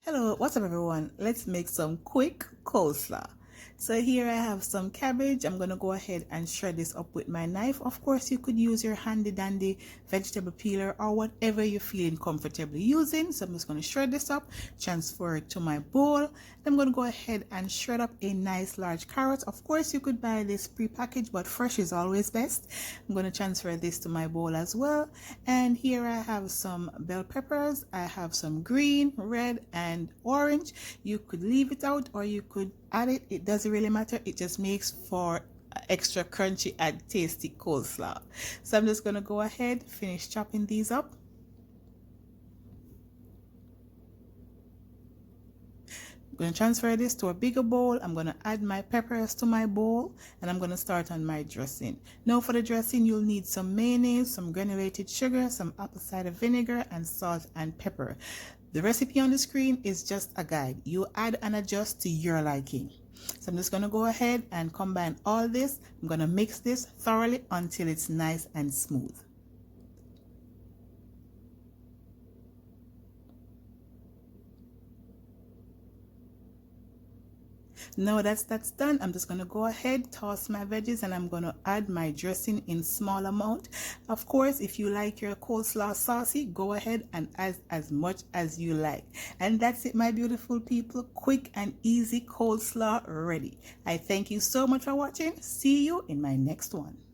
Hello, what's up everyone? Let's make some quick coleslaw. So here I have some cabbage. I'm going to go ahead and shred this up with my knife. Of course, you could use your handy dandy vegetable peeler or whatever you're feeling comfortable using. So I'm just going to shred this up, transfer it to my bowl. I'm going to go ahead and shred up a nice large carrot. Of course, you could buy this pre-packaged, but fresh is always best. I'm going to transfer this to my bowl as well. And here I have some bell peppers. I have some green, red, and orange. You could leave it out or you could add it. It doesn't really matter. It just makes for extra crunchy and tasty coleslaw. So I'm just going to go ahead, finish chopping these up. I'm going to transfer this to a bigger bowl. I'm going to add my peppers to my bowl and I'm going to start on my dressing. Now for the dressing, you'll need some mayonnaise, some granulated sugar, some apple cider vinegar, and salt and pepper. The recipe on the screen is just a guide. You add and adjust to your liking. So I'm just going to go ahead and combine all this. I'm going to mix this thoroughly until it's nice and smooth. Now that's done, I'm just going to go ahead, toss my veggies, and I'm going to add my dressing in small amount. Of course, if you like your coleslaw saucy, go ahead and add as much as you like. And that's it, my beautiful people. Quick and easy coleslaw ready. I thank you so much for watching. See you in my next one.